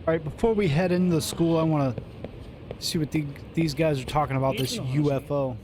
Alright, before we head into the school, I want to see what these guys are talking about, this UFO.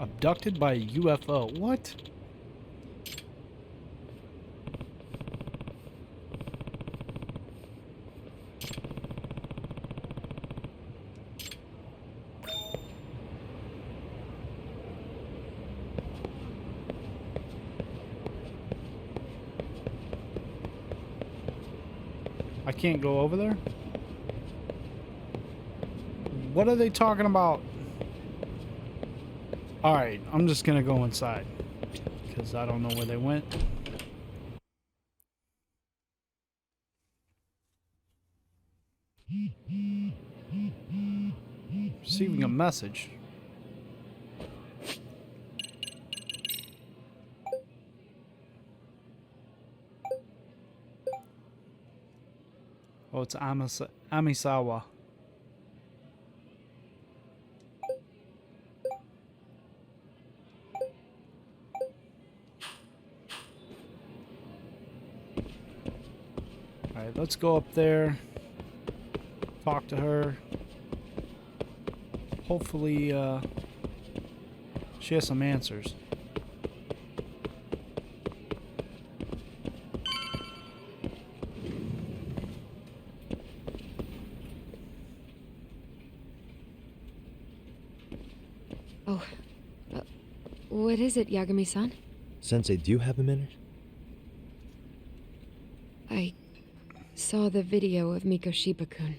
Abducted by a UFO. What? I can't go over there? What are they talking about? Alright, I'm just gonna go inside, because I don't know where they went. Receiving a message. Oh, it's Amisawa. Alright, let's go up there, talk to her. Hopefully, she has some answers. Oh, what is it, Yagami-san? Sensei, do you have a minute? I saw the video of Mikoshiba-kun.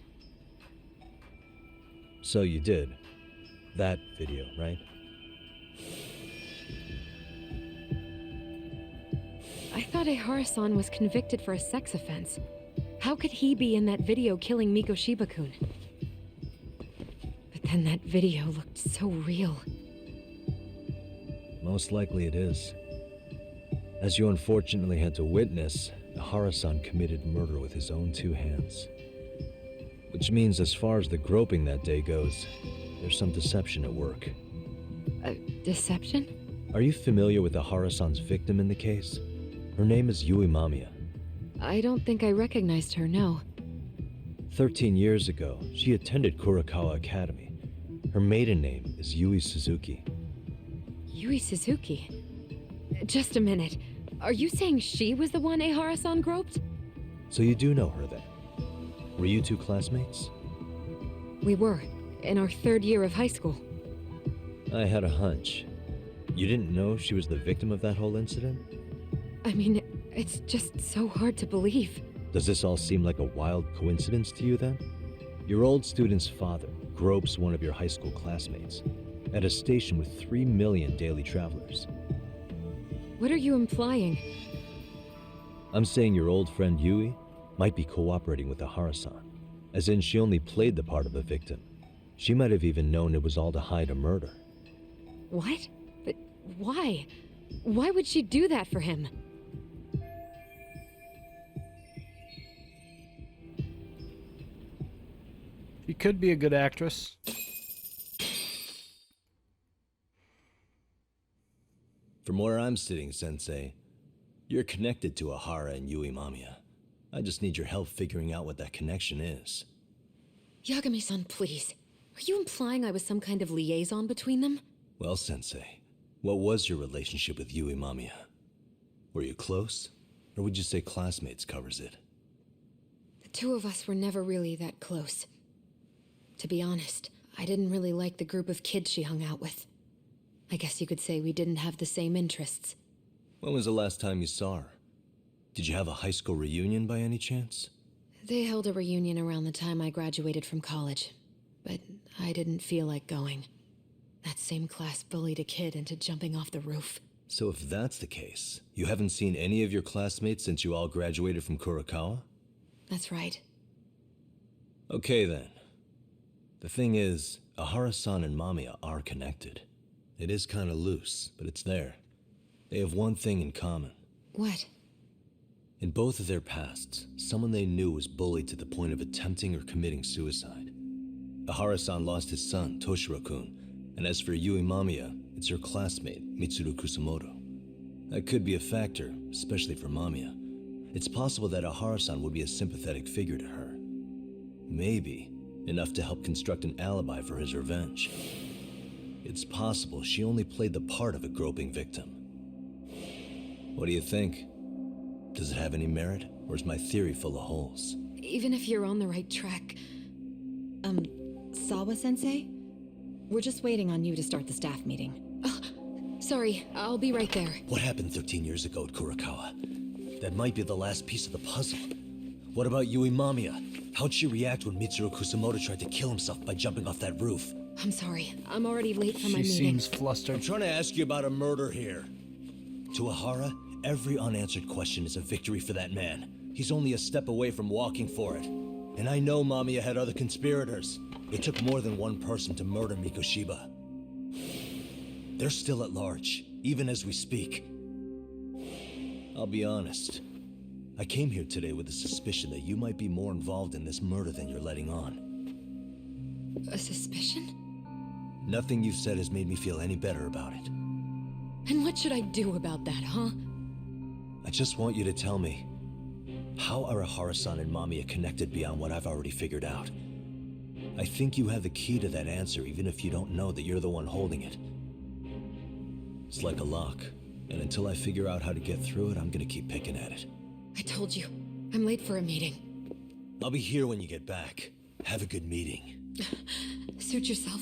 So you did. That video, right? I thought Ehara-san was convicted for a sex offense. How could he be in that video killing Mikoshiba-kun? But then that video looked so real. Most likely it is. As you unfortunately had to witness, Ehara-san committed murder with his own two hands. Which means as far as the groping that day goes, there's some deception at work. Deception? Are you familiar with Ehara-san's victim in the case? Her name is Yui Mamiya. I don't think I recognized her, no. 13 years ago, she attended Kurakawa Academy. Her maiden name is Yui Suzuki. Yui Suzuki? Just a minute. Are you saying she was the one Ehara-san groped? So you do know her then? Were you two classmates? We were, in our third year of high school. I had a hunch. You didn't know she was the victim of that whole incident? I mean, it's just so hard to believe. Does this all seem like a wild coincidence to you then? Your old student's father gropes one of your high school classmates at a station with 3 million daily travelers. What are you implying? I'm saying your old friend Yui might be cooperating with Ehara-san, as in she only played the part of a victim. She might have even known it was all to hide a murder. What? But why? Why would she do that for him? She could be a good actress. From where I'm sitting, Sensei, you're connected to Ehara and Yui Mamiya. I just need your help figuring out what that connection is. Yagami-san, please. Are you implying I was some kind of liaison between them? Well, Sensei, what was your relationship with Yui Mamiya? Were you close? Or would you say classmates covers it? The two of us were never really that close. To be honest, I didn't really like the group of kids she hung out with. I guess you could say we didn't have the same interests. When was the last time you saw her? Did you have a high school reunion by any chance? They held a reunion around the time I graduated from college, but I didn't feel like going. That same class bullied a kid into jumping off the roof. So if that's the case, you haven't seen any of your classmates since you all graduated from Kurakawa? That's right. Okay then. The thing is, Ahara-san and Mamiya are connected. It is kinda loose, but it's there. They have one thing in common. What? In both of their pasts, someone they knew was bullied to the point of attempting or committing suicide. Ahara-san lost his son, Toshiro-kun, and as for Yui Mamiya, it's her classmate, Mitsuru Kusamoto. That could be a factor, especially for Mamiya. It's possible that Ahara-san would be a sympathetic figure to her. Maybe enough to help construct an alibi for his revenge. It's possible she only played the part of a groping victim. What do you think? Does it have any merit, or is my theory full of holes? Even if you're on the right track... Sawa-sensei? We're just waiting on you to start the staff meeting. Oh, sorry, I'll be right there. What happened 13 years ago at Kurakawa? That might be the last piece of the puzzle. What about Yui Mamiya? How'd she react when Mitsuru Kusamoto tried to kill himself by jumping off that roof? I'm sorry, I'm already late for my She meeting. seems flustered. I'm trying to ask you about a murder here. To Ahara, every unanswered question is a victory for that man. He's only a step away from walking for it. And I know Mamiya had other conspirators. It took more than one person to murder Mikoshiba. They're still at large, even as we speak. I'll be honest. I came here today with a suspicion that you might be more involved in this murder than you're letting on. A suspicion? Nothing you've said has made me feel any better about it. And what should I do about that, huh? I just want you to tell me, how are Ahara-san and Mamiya connected beyond what I've already figured out? I think you have the key to that answer, even if you don't know that you're the one holding it. It's like a lock, and until I figure out how to get through it, I'm gonna keep picking at it. I told you, I'm late for a meeting. I'll be here when you get back. Have a good meeting. Suit yourself.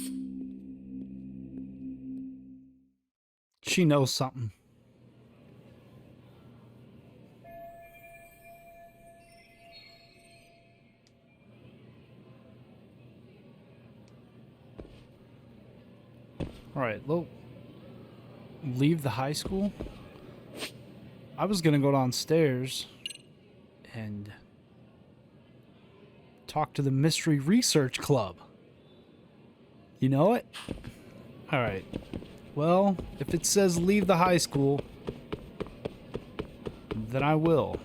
She knows something. All right, leave the high school. I was gonna go downstairs and talk to the Mystery Research Club. You know it? All right. Well, if it says leave the high school, then I will.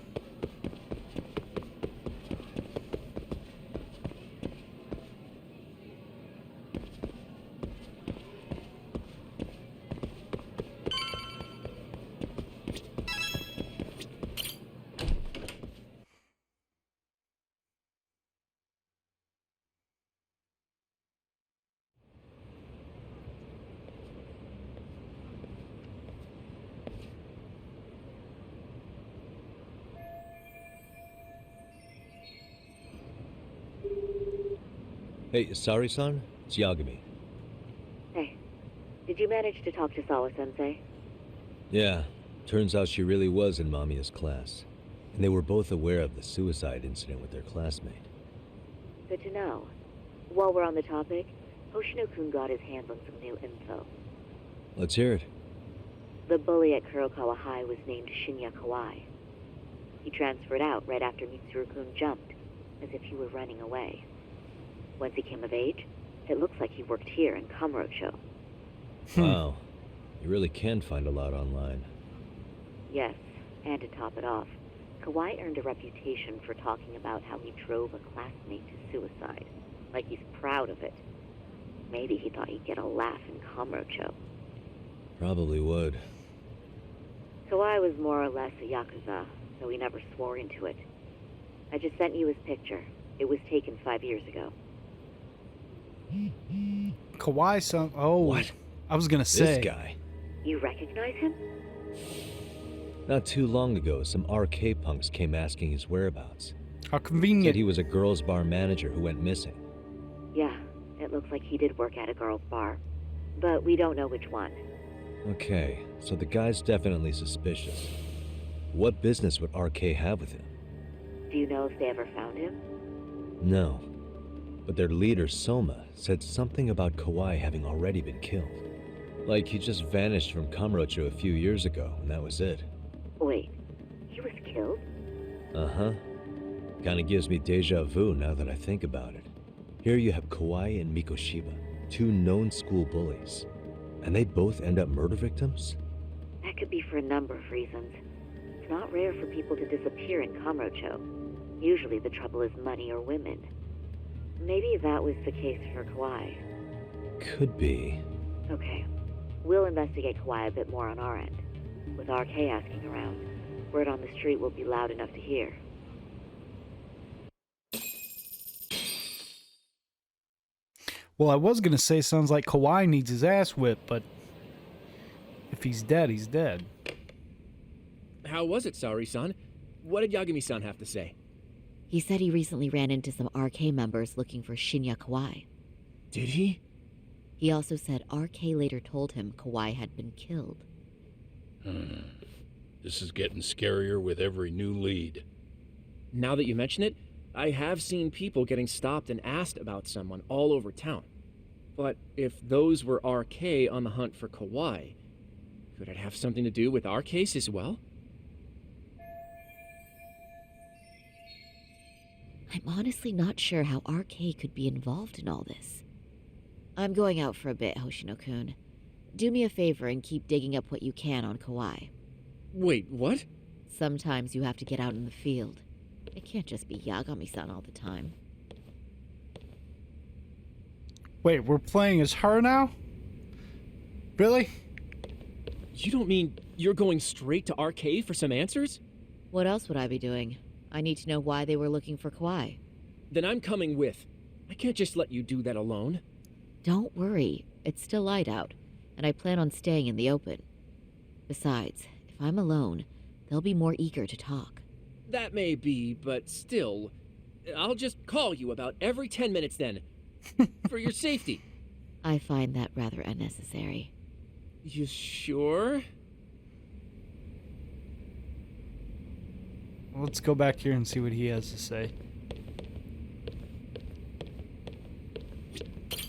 Hey, Sari-san? It's Yagami. Hey, did you manage to talk to Sawa-sensei? Yeah, turns out she really was in Mamiya's class. And they were both aware of the suicide incident with their classmate. Good to know. While we're on the topic, Hoshino-kun got his hands on some new info. Let's hear it. The bully at Kurokawa High was named Shinya Kawai. He transferred out right after Mitsuru-kun jumped, as if he were running away. Once he came of age, it looks like he worked here in Kamurocho. Wow. You really can find a lot online. Yes, and to top it off, Kawai earned a reputation for talking about how he drove a classmate to suicide. Like he's proud of it. Maybe he thought he'd get a laugh in Kamurocho. Probably would. Kawai was more or less a Yakuza, though he never swore into it. I just sent you his picture. It was taken 5 years ago. Kawai-san. Oh, What? I was gonna say. This guy. You recognize him? Not too long ago, some RK punks came asking his whereabouts. How Said convenient. he was a girls' bar manager who went missing. Yeah, it looks like he did work at a girl's bar. But we don't know which one. Okay, so the guy's definitely suspicious. What business would RK have with him? Do you know if they ever found him? No. But their leader, Soma, said something about Kawai having already been killed. Like he just vanished from Kamurocho a few years ago, and that was it. Wait, he was killed? Uh-huh. Kinda gives me deja vu now that I think about it. Here you have Kawaii and Mikoshiba, two known school bullies. And they both end up murder victims? That could be for a number of reasons. It's not rare for people to disappear in Kamurocho. Usually the trouble is money or women. Maybe that was the case for Kawaii. Could be. Okay. We'll investigate Kawaii a bit more on our end. With RK asking around, word on the street will be loud enough to hear. Well, I was gonna say sounds like Kawaii needs his ass whipped, but if he's dead, he's dead. How was it, Saori-san? What did Yagami-san have to say? He said he recently ran into some RK members looking for Shinya Kawaii. Did he? He also said RK later told him Kawaii had been killed. This is getting scarier with every new lead. Now that you mention it, I have seen people getting stopped and asked about someone all over town. But if those were RK on the hunt for Kawaii, could it have something to do with our case as well? I'm honestly not sure how RK could be involved in all this. I'm going out for a bit, Hoshino-kun. Do me a favor and keep digging up what you can on Kawaii. Wait, what? Sometimes you have to get out in the field. It can't just be Yagami-san all the time. Wait, we're playing as her now? Really? You don't mean you're going straight to RK for some answers? What else would I be doing? I need to know why they were looking for Kawaii. Then I'm coming with. I can't just let you do that alone. Don't worry, it's still light out, and I plan on staying in the open. Besides, if I'm alone, they'll be more eager to talk. That may be, but still, I'll just call you about every 10 minutes then. For your safety. I find that rather unnecessary. You sure? Let's go back here and see what he has to say.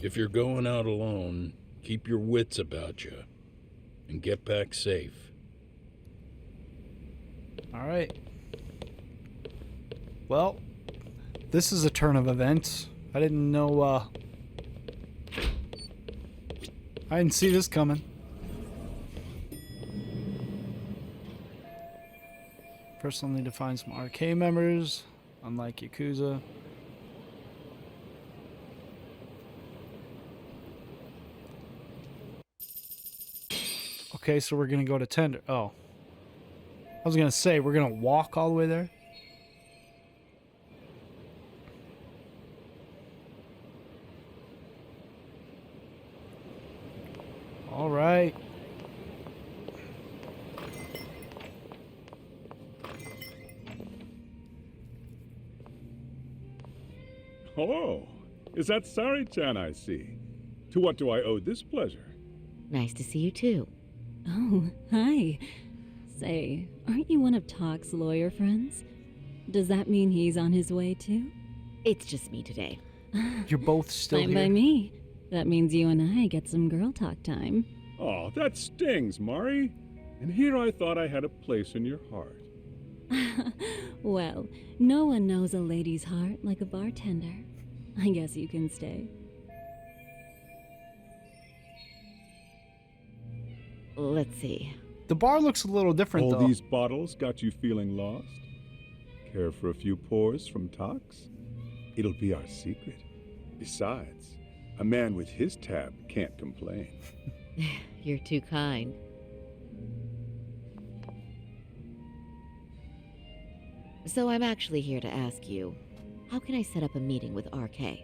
If you're going out alone, keep your wits about you. And get back safe. Alright. Well, this is a turn of events. I didn't know, I didn't see this coming. First, I'll need to find some RK members, unlike Yakuza. Okay, so we're gonna go to Tender. Oh. I was gonna say, we're gonna walk all the way there? All right. Oh, is that Sari-chan I see? To what do I owe this pleasure? Nice to see you too. Oh, hi. Say, aren't you one of Talk's lawyer friends? Does that mean he's on his way too? It's just me today. You're both still Fine here. by me. That means you and I get some girl talk time. Oh, that stings, Mari. And here I thought I had a place in your heart. Well, no one knows a lady's heart like a bartender. I guess you can stay. Let's see. The bar looks a little different, All though. these bottles got you feeling lost? Care for a few pours from Tox? It'll be our secret. Besides, a man with his tab can't complain. You're too kind. So I'm actually here to ask you, how can I set up a meeting with RK?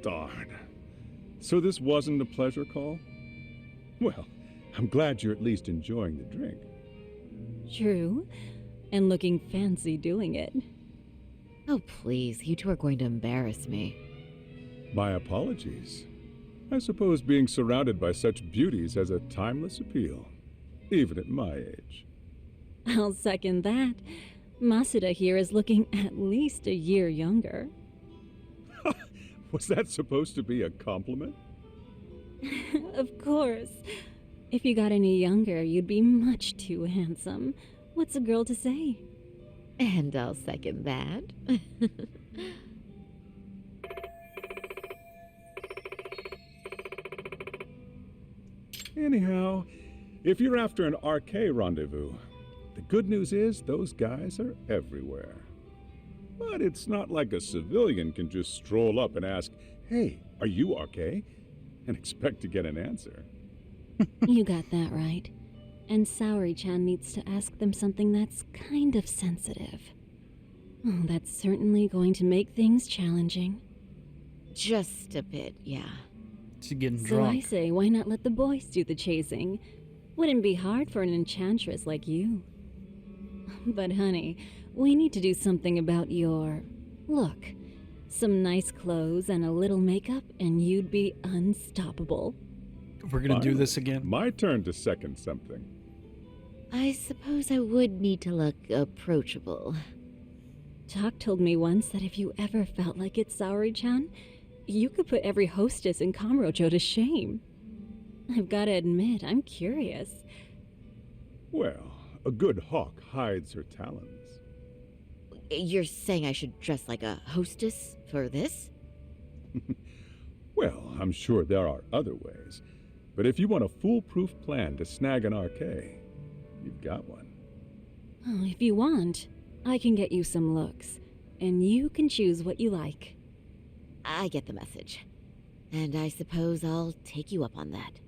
Darn. So this wasn't a pleasure call? Well, I'm glad you're at least enjoying the drink. True. And looking fancy doing it. Oh, please, you two are going to embarrass me. My apologies. I suppose being surrounded by such beauties has a timeless appeal, even at my age. I'll second that. Masuda here is looking at least a year younger. Was that supposed to be a compliment? Of course. If you got any younger, you'd be much too handsome. What's a girl to say? And I'll second that. Anyhow, if you're after an RK rendezvous, the good news is those guys are everywhere. But it's not like a civilian can just stroll up and ask, "Hey, are you RK?" and expect to get an answer. You got that right. And Saori-chan needs to ask them something that's kind of sensitive. Oh, that's certainly going to make things challenging. Just a bit, yeah. She's getting So I drunk. say, why not let the boys do the chasing? Wouldn't be hard for an enchantress like you. But honey, we need to do something about your look. Some nice clothes and a little makeup, and you'd be unstoppable. We're gonna do Finally, this again. My turn to second something. I suppose I would need to look approachable. Talk told me once that if you ever felt like it, Saori-chan, you could put every hostess in Kamurocho to shame. I've got to admit, I'm curious. Well, a good hawk hides her talons. You're saying I should dress like a hostess for this? Well, I'm sure there are other ways. But if you want a foolproof plan to snag an RK, you've got one. Oh, if you want, I can get you some looks, and you can choose what you like. I get the message. And I suppose I'll take you up on that.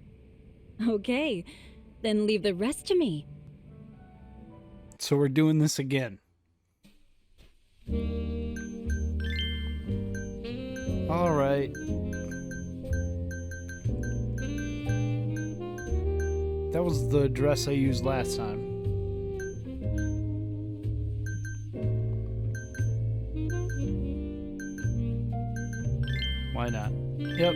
Okay, then leave the rest to me. So we're doing this again. All right. That was the dress I used last time. Why not? Yep.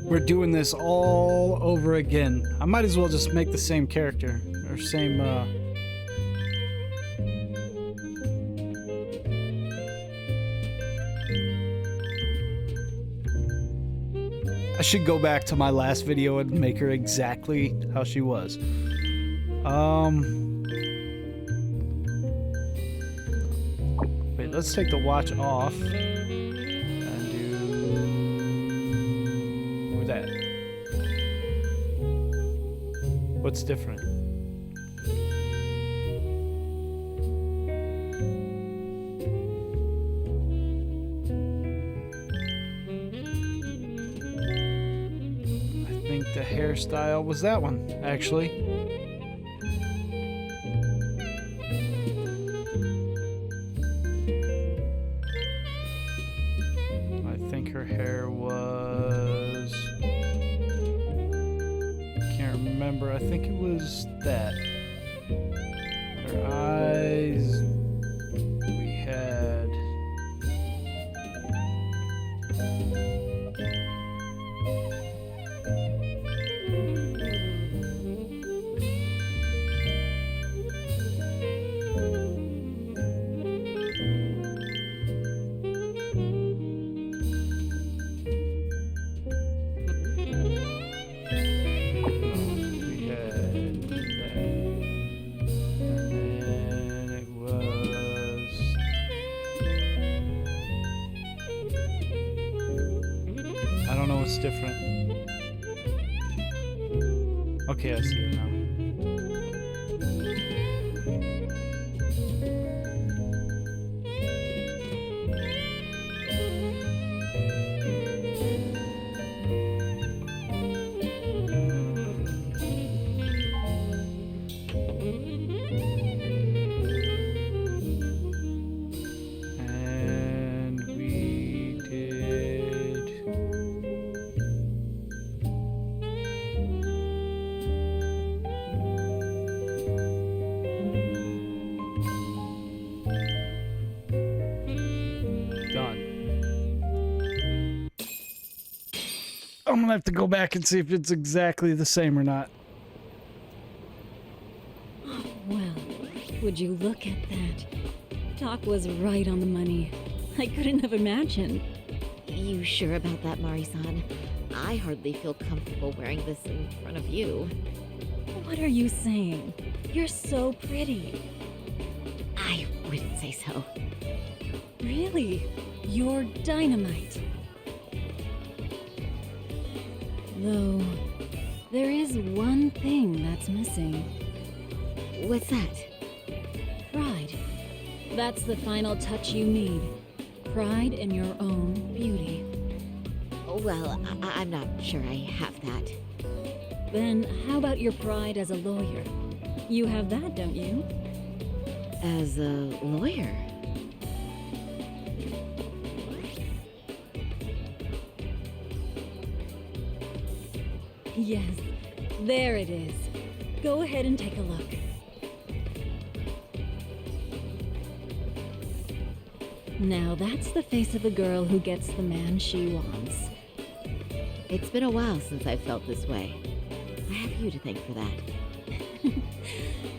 We're doing this all over again. I might as well just make the same character or same I should go back to my last video and make her exactly how she was. Wait, let's take the watch off and do that. What's different? I think the hairstyle was that one, actually. Her hair was... Can't remember. I think it was that. Her eyes... We had... different. Okay, I see it now. And we did... I'm gonna have to go back and see if it's exactly the same or not. Well, would you look at that? Doc was right on the money. I couldn't have imagined. You sure about that, Mari-san? I hardly feel comfortable wearing this in front of you. What are you saying? You're so pretty. I wouldn't say so. Really? You're dynamite. Though, there is one thing that's missing. What's that? Pride. That's the final touch you need. Pride in your own beauty. Well, I'm not sure I have that. Then how about your pride as a lawyer? You have that, don't you? As a lawyer? Yes, there it is. Go ahead and take a look. Now that's the face of a girl who gets the man she wants. It's been a while since I've felt this way. I have you to thank for that.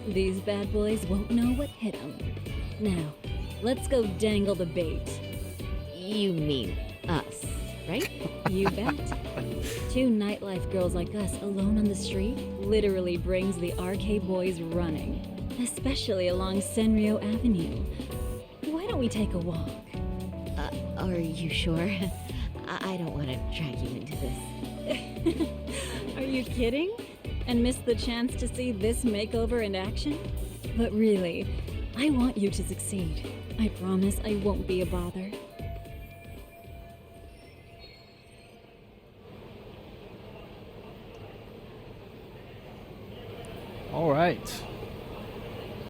These bad boys won't know what hit them. Now, let's go dangle the bait. You mean us, right? You bet. Two nightlife girls like us alone on the street literally brings the RK boys running. Especially along Senryo Avenue. Why don't we take a walk? Are you sure? I don't want to drag you into this. Are you kidding? And miss the chance to see this makeover in action? But really, I want you to succeed. I promise I won't be a bother. All right.